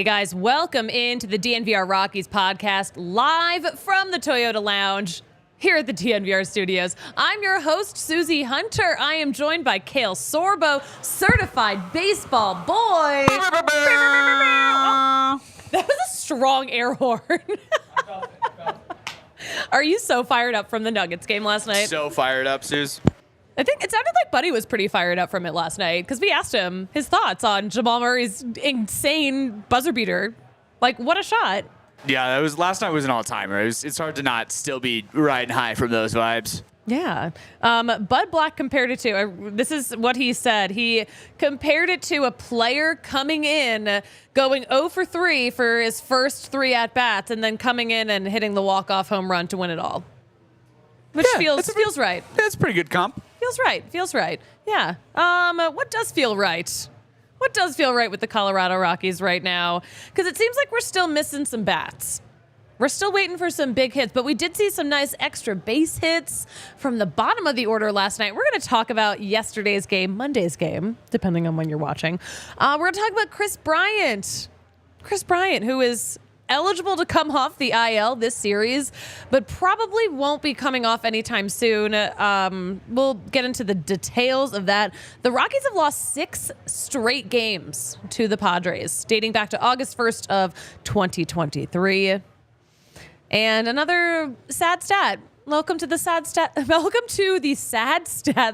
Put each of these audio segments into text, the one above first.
Hey guys, welcome into the DNVR Rockies Podcast, live from the Toyota Lounge here at the DNVR Studios. I'm your host, Suzie Hunter. I am joined by Kale Sorbo, certified baseball boy. Oh, that was a strong air horn. Are you so fired up from the Nuggets game last night? So fired up, Suze. I think it sounded like Buddy was pretty fired up from it last night because we asked him his thoughts on Jamal Murray's insane buzzer beater. Like, what a shot. Yeah, last night was an all-timer. It's hard to not still be riding high from those vibes. Yeah. Bud Black compared it to, this is what he said. He compared it to a player coming in, going 0 for 3 for his first 3 at-bats, and then coming in and hitting the walk-off home run to win it all. Which feels right. That's a pretty good comp. Feels right. Yeah. What does feel right? What does feel right with the Colorado Rockies right now? Because it seems like we're still missing some bats. We're still waiting for some big hits, but we did see some nice extra base hits from the bottom of the order last night. We're going to talk about yesterday's game, Monday's game, depending on when you're watching. We're going to talk about Kris Bryant. Kris Bryant, who is eligible to come off the IL this series, but probably won't be coming off anytime soon. We'll get into the details of that. The Rockies have lost 6 straight games to the Padres, dating back to August 1st of 2023. And another sad stat. Welcome to the sad stat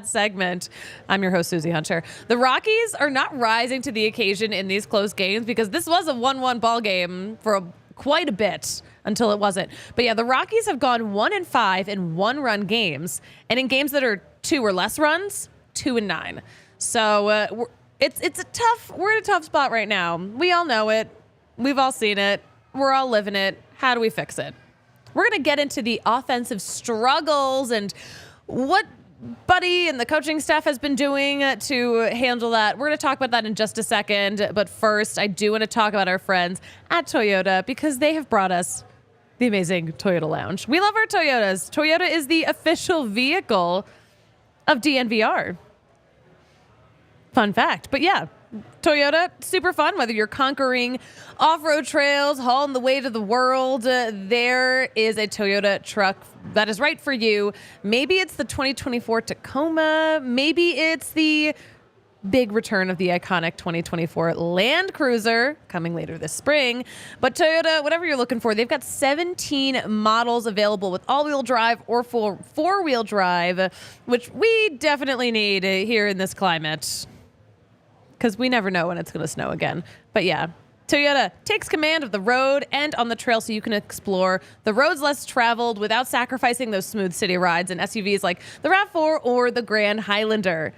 segment. I'm your host, Suzie Hunter. The Rockies are not rising to the occasion in these close games because this was a 1-1 ball game for quite a bit until it wasn't. But yeah, the Rockies have gone 1-5 in 1-run games, and in games that are 2 or less runs, 2-9. So we're in a tough spot right now. We all know it. We've all seen it. We're all living it. How do we fix it? We're going to get into the offensive struggles and what Buddy and the coaching staff has been doing to handle that. We're going to talk about that in just a second. But first, I do want to talk about our friends at Toyota because they have brought us the amazing Toyota Lounge. We love our Toyotas. Toyota is the official vehicle of DNVR. Fun fact. But yeah, Toyota, super fun. Whether you're conquering off-road trails, hauling the weight of the world, there is a Toyota truck that is right for you. Maybe it's the 2024 Tacoma. Maybe it's the big return of the iconic 2024 Land Cruiser coming later this spring. But Toyota, whatever you're looking for, they've got 17 models available with all-wheel drive or four-wheel drive, which we definitely need here in this climate, because we never know when it's going to snow again. But yeah, Toyota takes command of the road and on the trail so you can explore the roads less traveled without sacrificing those smooth city rides in SUVs like the RAV4 or the Grand Highlander.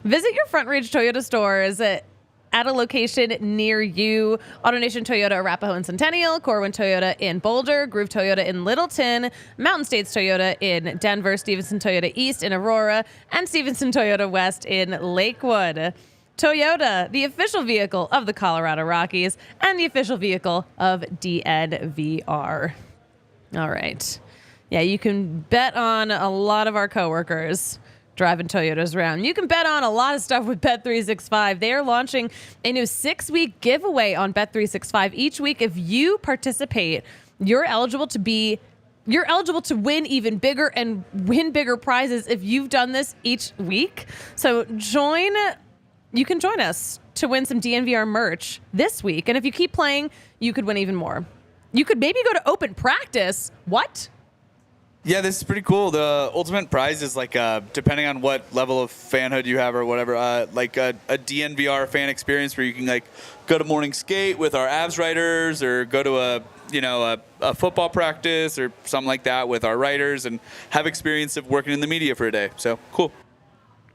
Visit your Front Range Toyota stores at a location near you. AutoNation Toyota, Arapahoe and Centennial, Corwin Toyota in Boulder, Groove Toyota in Littleton, Mountain States Toyota in Denver, Stevenson Toyota East in Aurora, and Stevenson Toyota West in Lakewood. Toyota, the official vehicle of the Colorado Rockies and the official vehicle of DNVR. All right. Yeah, you can bet on a lot of our coworkers driving Toyotas around. You can bet on a lot of stuff with Bet365. They are launching a new 6-week giveaway on Bet365. Each week, if you participate, you're eligible to win even bigger and win bigger prizes if you've done this each week. So you can join us to win some DNVR merch this week. And if you keep playing, you could win even more. You could maybe go to open practice. What? Yeah, this is pretty cool. The ultimate prize is like, depending on what level of fanhood you have or whatever, like a DNVR fan experience where you can like go to morning skate with our abs writers or go to a football practice or something like that with our writers and have experience of working in the media for a day. So cool.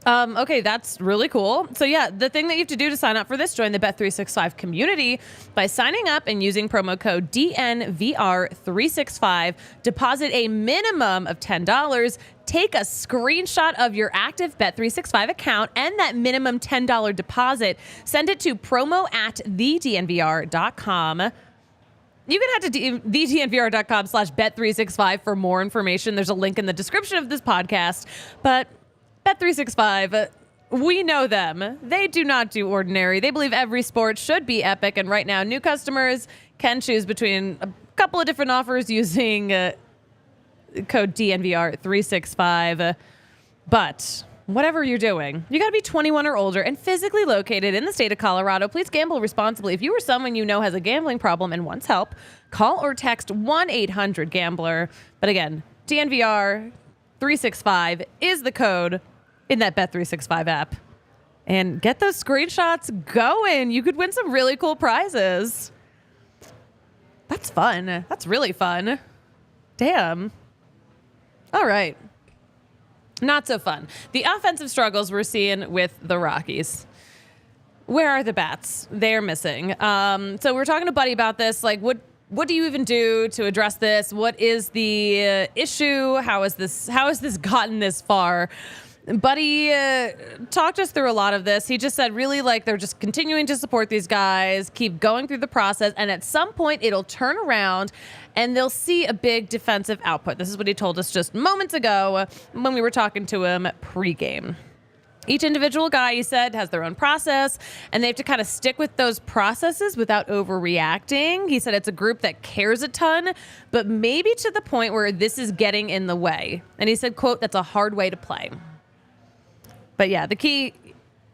Okay, that's really cool. So yeah, the thing that you have to do to sign up for this, join the Bet365 community by signing up and using promo code DNVR365. Deposit a minimum of $10. Take a screenshot of your active Bet365 account and that minimum $10 deposit. Send it to promo@thednvr.com. You can head to thednvr.com/bet365 for more information. There's a link in the description of this podcast. But Bet365, We know them. They do not do ordinary. They believe every sport should be epic. And right now, new customers can choose between a couple of different offers using code DNVR365. But whatever you're doing, you got to be 21 or older and physically located in the state of Colorado. Please gamble responsibly. If you or someone you know has a gambling problem and wants help, call or text 1-800-GAMBLER. But again, DNVR365 is the code in that Bet365 app. And get those screenshots going. You could win some really cool prizes. That's fun. That's really fun. Damn. All right. Not so fun. The offensive struggles we're seeing with the Rockies. Where are the bats? They're missing. So we're talking to Buddy about this. Like, what do you even do to address this? What is the issue? How has this gotten this far? Buddy talked us through a lot of this. He just said really like they're just continuing to support these guys, keep going through the process, and at some point it'll turn around and they'll see a big defensive output. This is what he told us just moments ago when we were talking to him pregame. Each individual guy, he said, has their own process, and they have to kind of stick with those processes without overreacting. He said it's a group that cares a ton, but maybe to the point where this is getting in the way. And he said, quote, that's a hard way to play. But yeah, the key,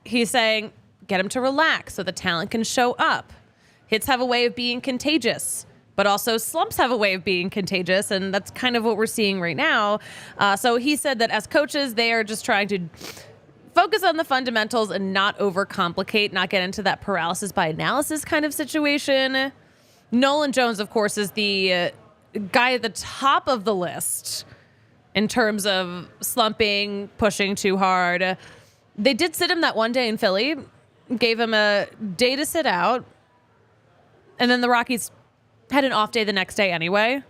he's saying, get him to relax so the talent can show up. Hits have a way of being contagious, but also slumps have a way of being contagious, and that's kind of what we're seeing right now. So he said that as coaches, they are just trying to focus on the fundamentals and not overcomplicate, not get into that paralysis by analysis kind of situation. Nolan Jones, of course, is the guy at the top of the list in terms of slumping, pushing too hard. They did sit him that one day in Philly, gave him a day to sit out, and then the Rockies had an off day the next day anyway.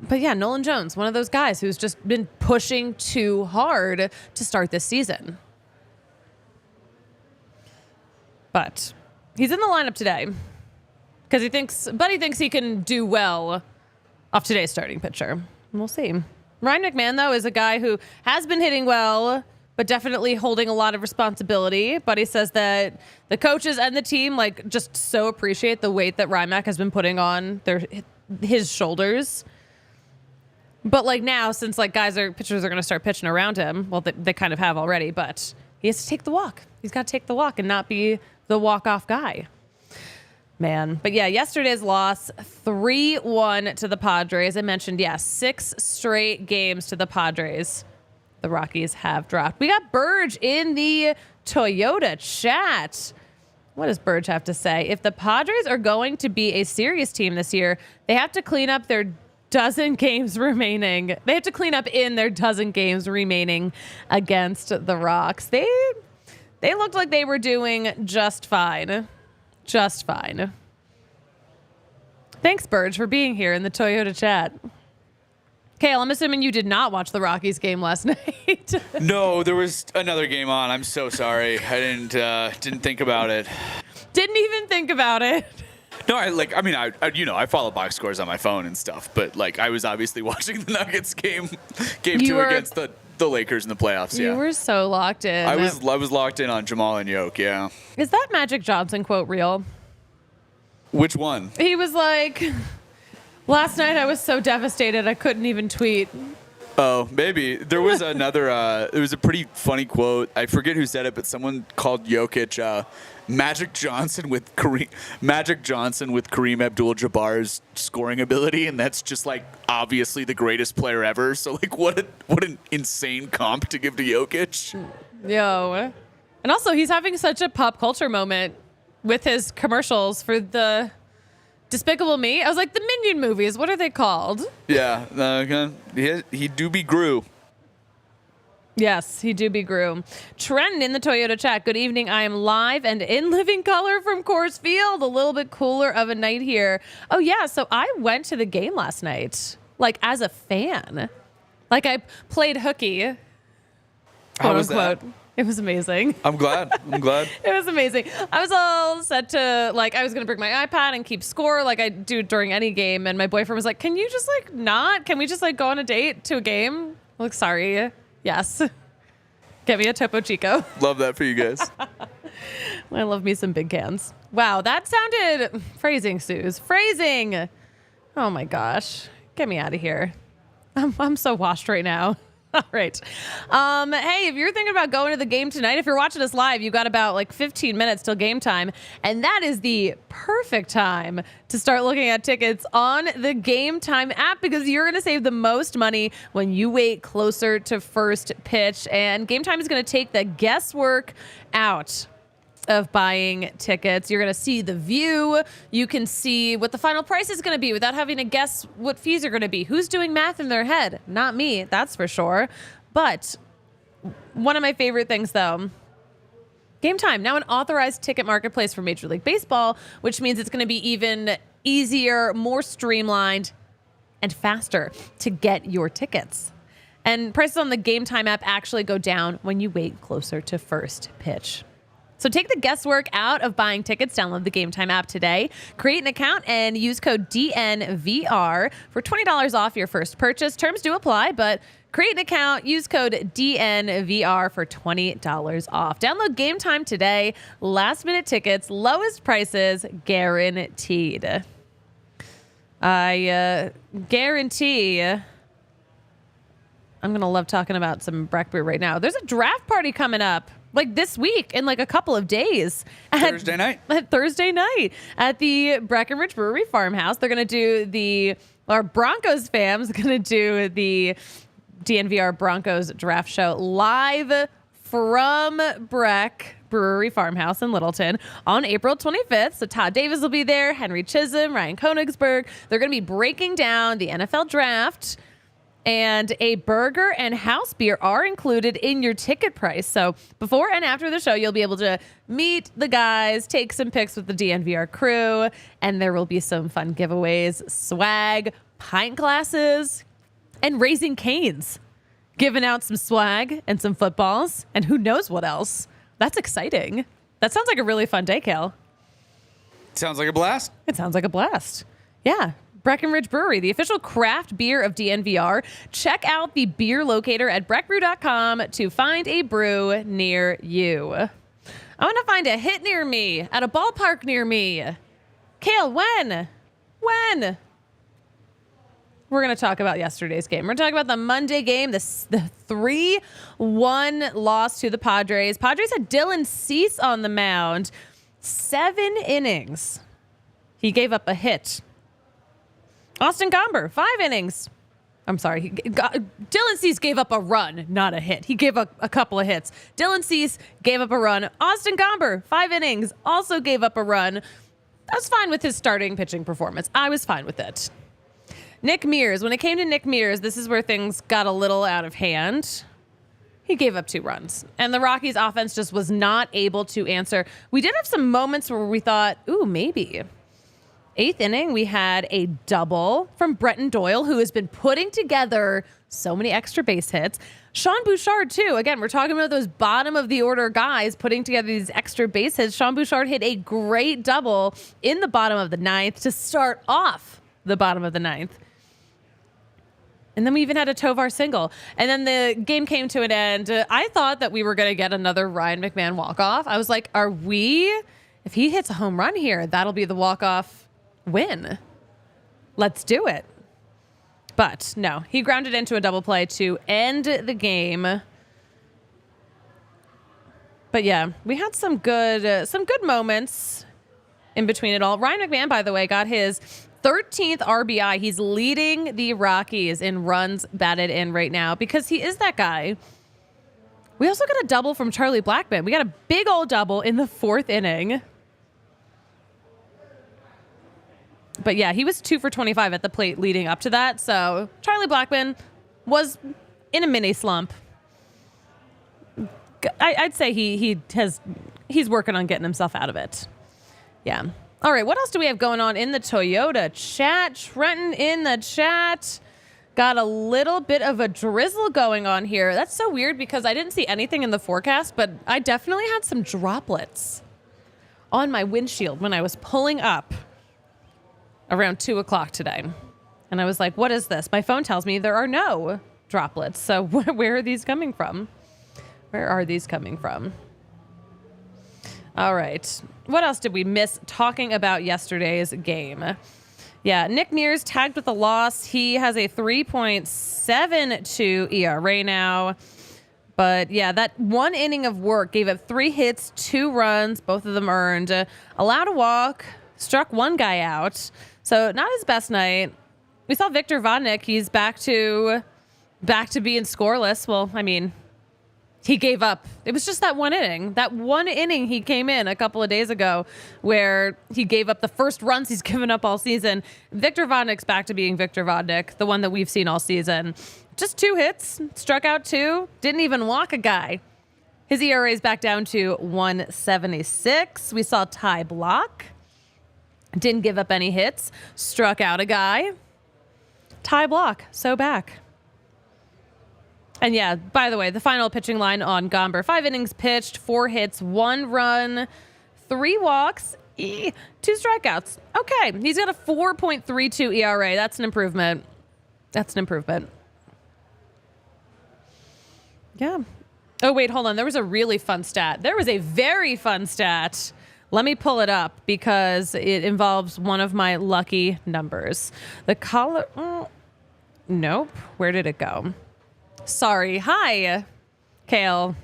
But yeah, Nolan Jones, one of those guys who's just been pushing too hard to start this season. But he's in the lineup today because Buddy thinks he can do well off today's starting pitcher. We'll see. Ryan McMahon, though, is a guy who has been hitting well, but definitely holding a lot of responsibility. Buddy says that the coaches and the team like just so appreciate the weight that Rymack has been putting on his shoulders. But like now, since like pitchers are going to start pitching around him, well, they kind of have already, but he has to take the walk. He's got to take the walk and not be the walk-off guy. Man. But yeah, yesterday's loss, 3-1 to the Padres. I mentioned, 6 straight games to the Padres. The Rockies have dropped. We got Burge in the Toyota chat. What does Burge have to say? If the Padres are going to be a serious team this year, they have to clean up their dozen games remaining. They have to clean up in their dozen games remaining against the Rocks. They looked like they were doing just fine. Just fine. Thanks, Burge, for being here in the Toyota chat. Kale, I'm assuming you did not watch the Rockies game last night. No, there was another game on. I'm so sorry. I didn't think about it. Didn't even think about it. No, I follow box scores on my phone and stuff, but like I was obviously watching the Nuggets game 2 against the Lakers in the playoffs. You were so locked in. I was locked in on Jamal and York. Yeah. Is that Magic Johnson quote real? Which one? He was like, last night I was so devastated I couldn't even tweet. Oh, maybe. There was another, it was a pretty funny quote. I forget who said it, but someone called Jokic Magic Johnson with Kareem Abdul-Jabbar's scoring ability, and that's just like obviously the greatest player ever. So like what an insane comp to give to Jokic. Yo. And also he's having such a pop culture moment with his commercials for the Despicable Me. I was like, the Minion movies, what are they called? Yeah, he do be Gru. Yes, he do be Gru. Trent in the Toyota chat. Good evening. I am live and in living color from Coors Field. A little bit cooler of a night here. Oh, yeah. So I went to the game last night, like as a fan. Like I played hooky. How was that? It was amazing. I'm glad. It was amazing. I was all set to, like, I was going to bring my iPad and keep score like I do during any game. And my boyfriend was like, can you just, like, not? Can we just, like, go on a date to a game? I'm like, sorry. Yes. Get me a Topo Chico. Love that for you guys. I love me some big cans. Wow, that sounded phrasing, Suze. Phrasing. Oh my gosh. Get me out of here. I'm so washed right now. All right. Hey, if you're thinking about going to the game tonight, if you're watching us live, you got about like 15 minutes till game time. And that is the perfect time to start looking at tickets on the Game Time app because you're going to save the most money when you wait closer to first pitch. And Game Time is going to take the guesswork out of buying tickets. You're going to see the view. You can see what the final price is going to be without having to guess what fees are going to be. Who's doing math in their head? Not me, that's for sure. But one of my favorite things, though, Game Time, now an authorized ticket marketplace for Major League Baseball, which means it's going to be even easier, more streamlined, and faster to get your tickets. And prices on the Game Time app actually go down when you wait closer to first pitch. So take the guesswork out of buying tickets. Download the Game Time app today. Create an account and use code DNVR for $20 off your first purchase. Terms do apply, but create an account. Use code DNVR for $20 off. Download Game Time today. Last minute tickets, lowest prices guaranteed. I guarantee I'm going to love talking about some Breck Brew right now. There's a draft party coming up. Like this week in like a couple of days. Thursday night At the Breckenridge Brewery Farmhouse. They're going to do our Broncos fams going to do the DNVR Broncos draft show live from Breck Brewery Farmhouse in Littleton on April 25th. So Todd Davis will be there, Henry Chisholm, Ryan Koenigsberg. They're going to be breaking down the NFL draft. And a burger and house beer are included in your ticket price. So before and after the show, you'll be able to meet the guys, take some pics with the DNVR crew, and there will be some fun giveaways, swag, pint glasses, and Raising Canes. Giving out some swag and some footballs, and who knows what else. That's exciting. That sounds like a really fun day, Kale. Sounds like a blast. It sounds like a blast. Yeah. Breckenridge Brewery, the official craft beer of DNVR. Check out the beer locator at breckbrew.com to find a brew near you. I want to find a hit near me at a ballpark near me. Kale, when? We're going to talk about yesterday's game. We're going to talk about the Monday game, the 3-1 loss to the Padres. Padres had Dylan Cease on the mound. 7 innings. He gave up a hit. Austin Gomber, 5 innings. I'm sorry. Dylan Cease gave up a run, not a hit. He gave up a couple of hits. Dylan Cease gave up a run. Austin Gomber, 5 innings, also gave up a run. I was fine with his starting pitching performance. I was fine with it. Nick Mears. When it came to Nick Mears, this is where things got a little out of hand. He gave up 2 runs. And the Rockies offense just was not able to answer. We did have some moments where we thought, ooh, maybe. 8th inning, we had a double from Bretton Doyle, who has been putting together so many extra base hits. Sean Bouchard, too. Again, we're talking about those bottom-of-the-order guys putting together these extra base hits. Sean Bouchard hit a great double in the bottom of the 9th to start off the bottom of the 9th. And then we even had a Tovar single. And then the game came to an end. I thought that we were going to get another Ryan McMahon walk-off. I was like, if he hits a home run here, that'll be the walk-off win. Let's do it. But no, he grounded into a double play to end the game. But yeah, we had some good moments in between it all. Ryan McMahon, by the way, got his 13th RBI. He's leading the Rockies in runs batted in right now because he is that guy. We also got a double from Charlie Blackmon. We got a big old double in the 4th inning. But yeah, he was 2 for 25 at the plate leading up to that. So Charlie Blackmon was in a mini slump. I'd say he's working on getting himself out of it. Yeah. All right. What else do we have going on in the Toyota chat? Trenton in the chat. Got a little bit of a drizzle going on here. That's so weird because I didn't see anything in the forecast, but I definitely had some droplets on my windshield when I was pulling up around 2 o'clock today. And I was like, what is this? My phone tells me there are no droplets. So where are these coming from? Where are these coming from? All right. What else did we miss talking about yesterday's game? Yeah, Nick Mears tagged with a loss. He has a 3.72 ERA now. But yeah, that one inning of work gave up 3 hits, 2 runs, both of them earned, allowed a walk, struck one guy out. So not his best night. We saw Victor Vodnik. He's back to being scoreless. Well, I mean, he gave up. It was just that one inning. That one inning he came in a couple of days ago where he gave up the first runs he's given up all season. Victor Vodnik's back to being Victor Vodnik, the one that we've seen all season. Just 2 hits, struck out 2, didn't even walk a guy. His ERA is back down to 1.76. We saw Ty Block. Didn't give up any hits, struck out a guy. Ty Block, so back. And yeah, by the way, the final pitching line on Gomber, 5 innings pitched, 4 hits, 1 run, 3 walks, 2 strikeouts. Okay, he's got a 4.32 ERA. That's an improvement. Yeah. Oh, wait, hold on. There was a really fun stat. There was a very fun stat. Let me pull it up because it involves one of my lucky numbers. Nope. Where did it go? Sorry. Hi, Kale.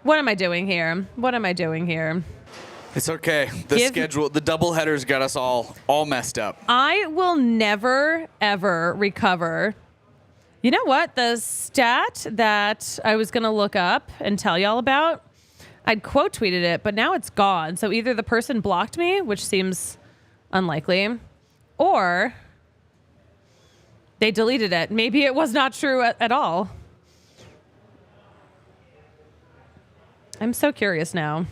What am I doing here? It's okay. The doubleheaders got us all messed up. I will never, ever recover. You know what? The stat that I was going to look up and tell y'all about, I'd quote tweeted it, but now it's gone. So either the person blocked me, which seems unlikely, or they deleted it. Maybe it was not true at all. I'm so curious now.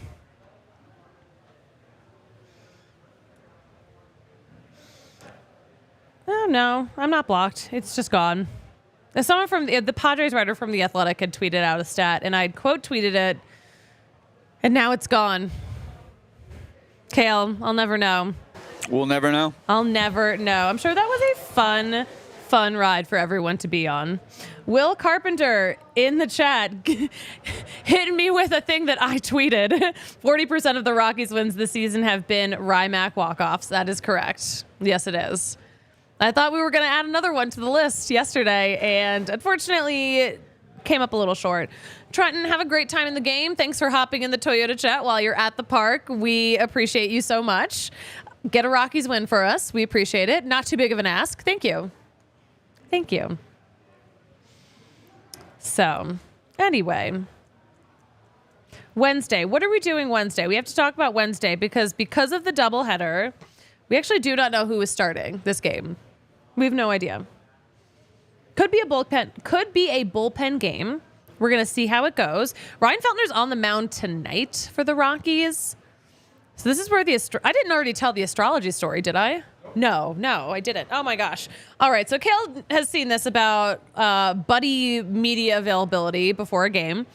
Oh, no, I'm not blocked. It's just gone. Someone from the Padres writer from The Athletic had tweeted out a stat, and I'd quote tweeted it, and now it's gone. Kale, I'll never know. We'll never know. I'll never know. I'm sure that was a fun ride for everyone to be on. Will Carpenter in the chat hitting me with a thing that I tweeted. 40% of the Rockies wins this season have been Rymac walk-offs. That is correct. Yes, it is. I thought we were going to add another one to the list yesterday, and unfortunately it came up a little short. Trenton, have a great time in the game. Thanks for hopping in the Toyota chat while you're at the park. We appreciate you so much. Get a Rockies win for us. We appreciate it. Not too big of an ask. Thank you. So, anyway, Wednesday. What are we doing Wednesday? We have to talk about Wednesday because of the doubleheader, we actually do not know who is starting this game. We have no idea. Could be a bullpen game. We're going to see how it goes. Ryan Feltner's on the mound tonight for the Rockies. So this is where I didn't already tell the astrology story, did I? No, I didn't. Oh my gosh. All right. So Kale has seen this about buddy media availability before a game.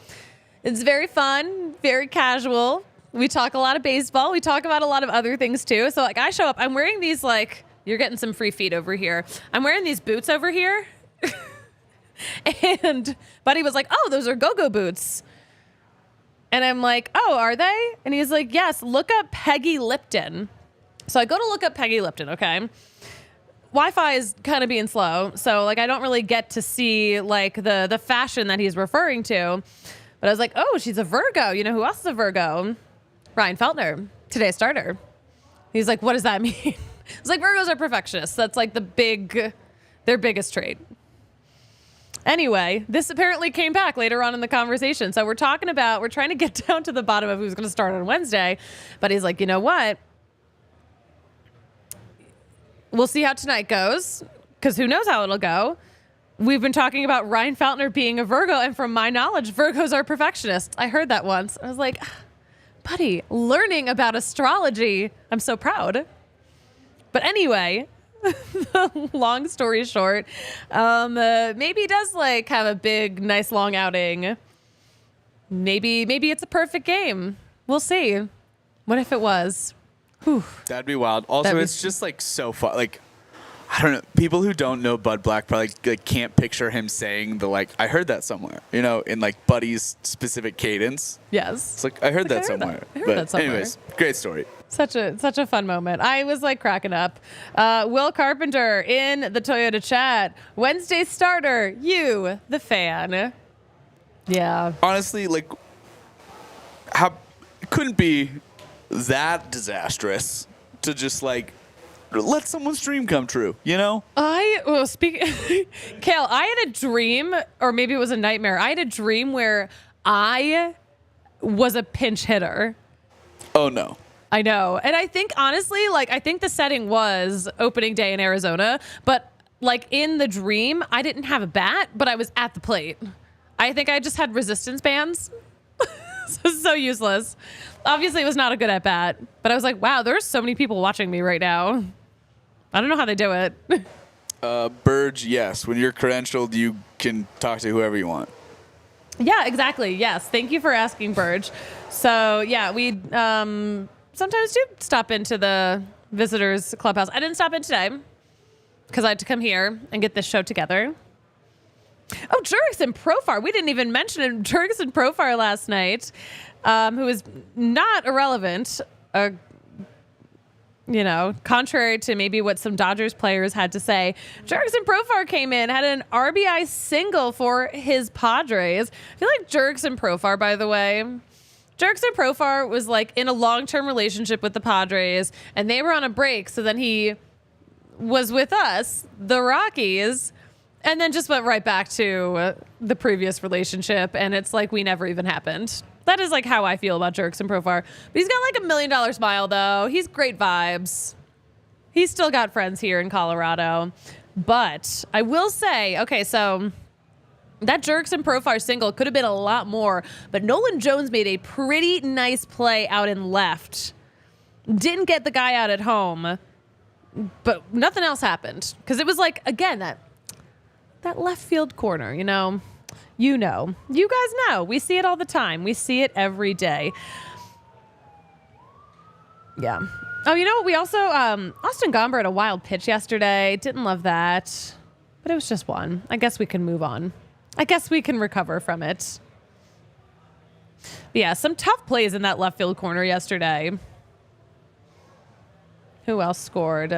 It's very fun, very casual. We talk a lot of baseball. We talk about a lot of other things too. So like I show up, I'm wearing these you're getting some free feed over here. I'm wearing these boots over here. And Buddy was like, oh, those are go-go boots. And I'm like, oh, are they? And he's like, yes, look up Peggy Lipton. So I go to look up Peggy Lipton, okay? Wi-Fi is kind of being slow, so I don't really get to see the fashion that he's referring to. But I was like, oh, she's a Virgo. You know who else is a Virgo? Ryan Feltner, today's starter. He's like, what does that mean? It's like Virgos are perfectionists. That's their biggest trait. Anyway, this apparently came back later on in the conversation. So we're trying to get down to the bottom of who's going to start on Wednesday. But he's like, you know what? We'll see how tonight goes, because who knows how it'll go. We've been talking about Ryan Feltner being a Virgo, and from my knowledge, Virgos are perfectionists. I heard that once. I was like, Buddy, learning about astrology. I'm so proud. But anyway, long story short, maybe he does have a big, nice long outing. Maybe it's a perfect game. We'll see. What if it was? Whew. That'd be wild. Also, it's just so fun. I don't know. People who don't know Bud Black probably like can't picture him saying the like, I heard that somewhere, you know, in like Buddy's specific cadence. Yes. It's like, I heard that somewhere. I heard that somewhere. Anyways, great story. Such a fun moment. I was like cracking up. Will Carpenter in the Toyota chat. Wednesday starter, you, the fan. Yeah. Honestly, like, it couldn't be that disastrous to just like let someone's dream come true, you know? Kale, I had a dream, or maybe it was a nightmare. I had a dream where I was a pinch hitter. Oh, no. I know. And I think, honestly, like, I think the setting was opening day in Arizona, but, like, in the dream, I didn't have a bat, but I was at the plate. I think I just had resistance bands. So useless. Obviously, it was not a good at bat, but I was like, wow, there's so many people watching me right now. I don't know how they do it. Burge, yes. When you're credentialed, you can talk to whoever you want. Yeah, exactly. Yes. Thank you for asking, Burge. So, yeah, we sometimes do stop into the visitors clubhouse. I didn't stop in today because I had to come here and get this show together. Oh, Jurgen Profar. We didn't even mention Jurgen Profar last night, who is not irrelevant. You know, contrary to maybe what some Dodgers players had to say, Jurgen Profar came in, had an RBI single for his Padres. I feel like Jurgen Profar, by the way, Jurgen Profar was like in a long-term relationship with the Padres, and they were on a break. So then he was with us, the Rockies, and then just went right back to the previous relationship. And it's like we never even happened. That is like how I feel about Jurgen Profar. But he's got like $1 million smile, though. He's great vibes. He's still got friends here in Colorado. But I will say, okay, so that Jurgen Profar single could have been a lot more. But Nolan Jones made a pretty nice play out in left. Didn't get the guy out at home. But nothing else happened. Because it was like, again, that left field corner, you know. You know. You guys know. We see it all the time. We see it every day. Yeah. Oh, you know what? We also, Austin Gomber had a wild pitch yesterday. Didn't love that. But it was just one. I guess we can move on. I guess we can recover from it. But yeah, some tough plays in that left field corner yesterday. Who else scored?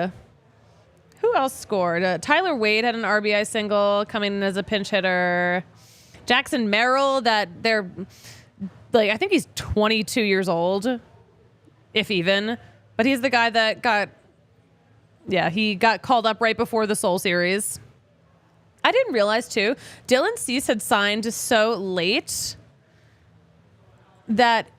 Tyler Wade had an RBI single coming in as a pinch hitter. Jackson Merrill, that they're like, I think he's 22 years old, if even. But he's the guy that he got called up right before the Soul Series. I didn't realize, too, Dylan Cease had signed so late that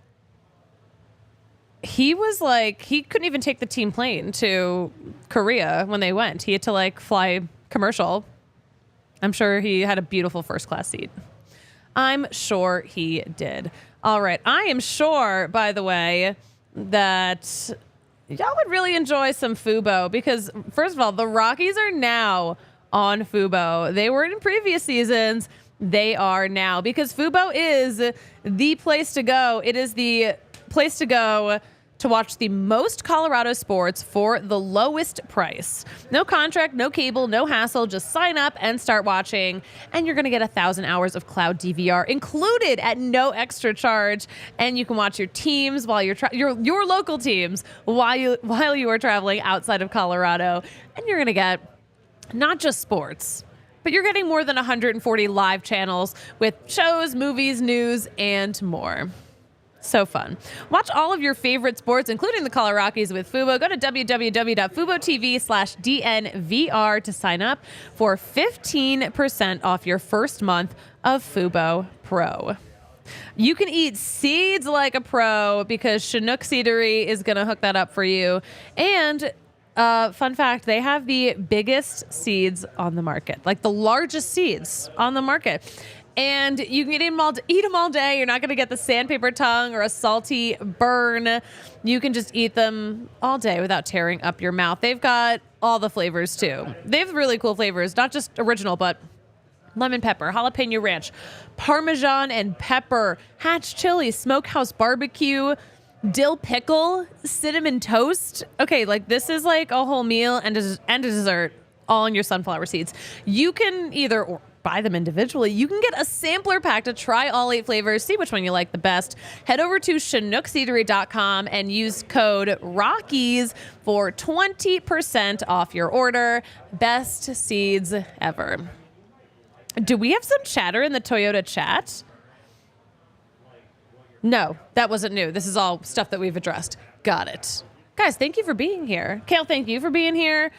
he was like, he couldn't even take the team plane to Korea when they went. He had to like fly commercial. I'm sure he had a beautiful first class seat. I'm sure he did. All right. I am sure, by the way, that y'all would really enjoy some Fubo because, first of all, the Rockies are now on Fubo. They were in previous seasons. They are now because Fubo is the place to go. It is the place to go to watch the most Colorado sports for the lowest price. No contract, no cable, no hassle. Just sign up and start watching, and you're going to get 1,000 hours of cloud DVR included at no extra charge. And you can watch your teams while you're your local teams while you are traveling outside of Colorado, and you're going to get not just sports, but you're getting more than 140 live channels with shows, movies, news, and more. So fun. Watch all of your favorite sports, including the Colorado Rockies, with Fubo. Go to www.fubotv/DNVR to sign up for 15% off your first month of Fubo Pro. You can eat seeds like a pro because Chinook Seedery is going to hook that up for you. And fun fact, they have the biggest seeds on the market, like the largest seeds on the market. And you can eat them all day. You're not going to get the sandpaper tongue or a salty burn. You can just eat them all day without tearing up your mouth. They've got all the flavors, too. They have really cool flavors, not just original, but lemon pepper, jalapeno ranch, Parmesan and pepper, hatch chili, smokehouse barbecue, dill pickle, cinnamon toast. Okay, like this is like a whole meal and a dessert all in your sunflower seeds. You can either or buy them individually. You can get a sampler pack to try all 8 flavors, see which one you like the best. Head over to ChinookSeedery.com and use code ROCKIES for 20% off your order. Best seeds ever. Do we have some chatter in the Toyota chat? No, that wasn't new. This is all stuff that we've addressed. Got it. Guys, thank you for being here. Kale, thank you for being here.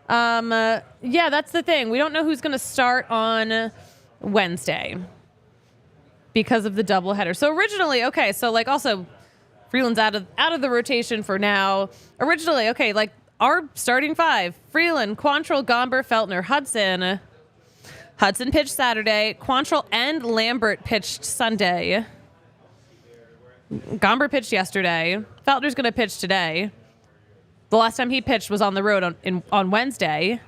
Yeah, that's the thing. We don't know who's going to start on Wednesday because of the doubleheader. So originally, okay, so like also Freeland's out of the rotation for now. Originally, okay, like our starting 5, Freeland, Quantrill, Gomber, Feltner, Hudson. Hudson pitched Saturday. Quantrill and Lambert pitched Sunday. Gomber pitched yesterday. Feltner's going to pitch today. The last time he pitched was on the road on Wednesday.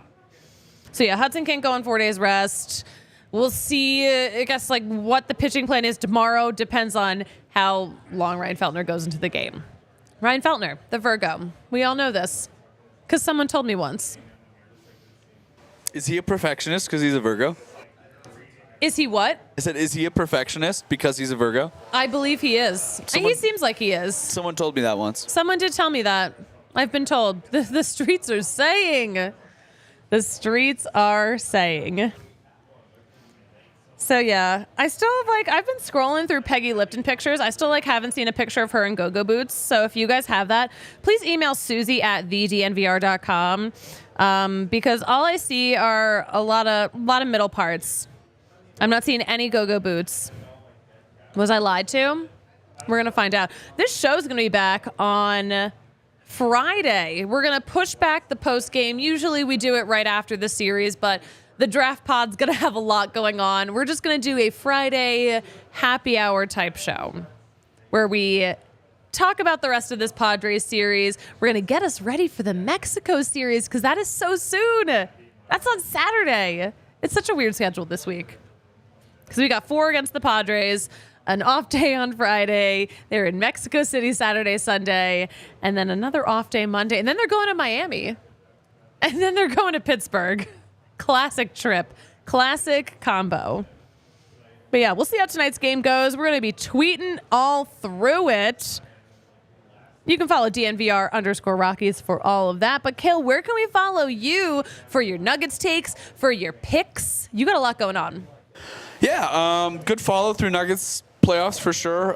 So, yeah, Hudson can't go on 4 days rest. We'll see, I guess, like what the pitching plan is tomorrow. Depends on how long Ryan Feltner goes into the game. Ryan Feltner, the Virgo. We all know this because someone told me once. Is he a perfectionist because he's a Virgo? Is he what? I said, is he a perfectionist because he's a Virgo? I believe he is. He seems like he is. Someone told me that once. Someone did tell me that. I've been told. The streets are saying. The streets are saying. So, yeah. I still I've been scrolling through Peggy Lipton pictures. I still haven't seen a picture of her in go-go boots. So if you guys have that, please email Suzie at thednvr.com because all I see are a lot of middle parts. I'm not seeing any go-go boots. Was I lied to? We're going to find out. This show's going to be back on Friday. We're going to push back the post game. Usually we do it right after the series, but the draft pod's going to have a lot going on. We're just going to do a Friday happy hour type show where we talk about the rest of this Padres series. We're going to get us ready for the Mexico series because that is so soon. That's on Saturday. It's such a weird schedule this week because we got 4 against the Padres, an off day on Friday. They're in Mexico City Saturday, Sunday, and then another off day Monday. And then they're going to Miami. And then they're going to Pittsburgh. Classic trip. Classic combo. But yeah, we'll see how tonight's game goes. We're going to be tweeting all through it. You can follow DNVR_Rockies for all of that. But Kale, where can we follow you for your Nuggets takes, for your picks? You got a lot going on. Yeah, good follow through Nuggets playoffs for sure.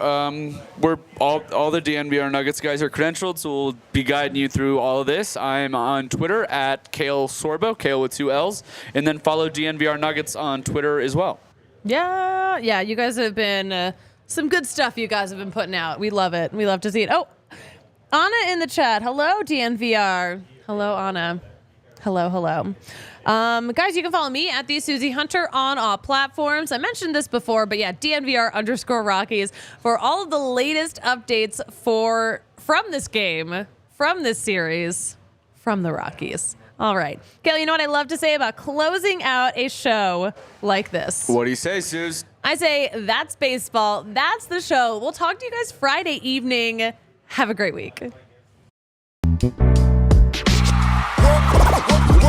We're all the DNVR Nuggets guys are credentialed, so we'll be guiding you through all of this. I'm on Twitter at Kale Sorbo, Kale with 2 L's, and then follow DNVR Nuggets on Twitter as well. Yeah, you guys have been some good stuff you guys have been putting out. We love it. We love to see it. Oh, Anna in the chat. Hello, DNVR. Hello, Anna. Hello. Guys, you can follow me at the Suzie Hunter on all platforms. I mentioned this before, but yeah, DNVR_Rockies for all of the latest updates from this game, from this series, from the Rockies. All right. Kale, you know what I love to say about closing out a show like this? What do you say, Suze? I say that's baseball. That's the show. We'll talk to you guys Friday evening. Have a great week. We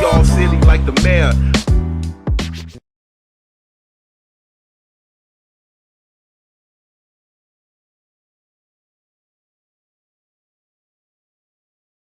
all silly like the mayor.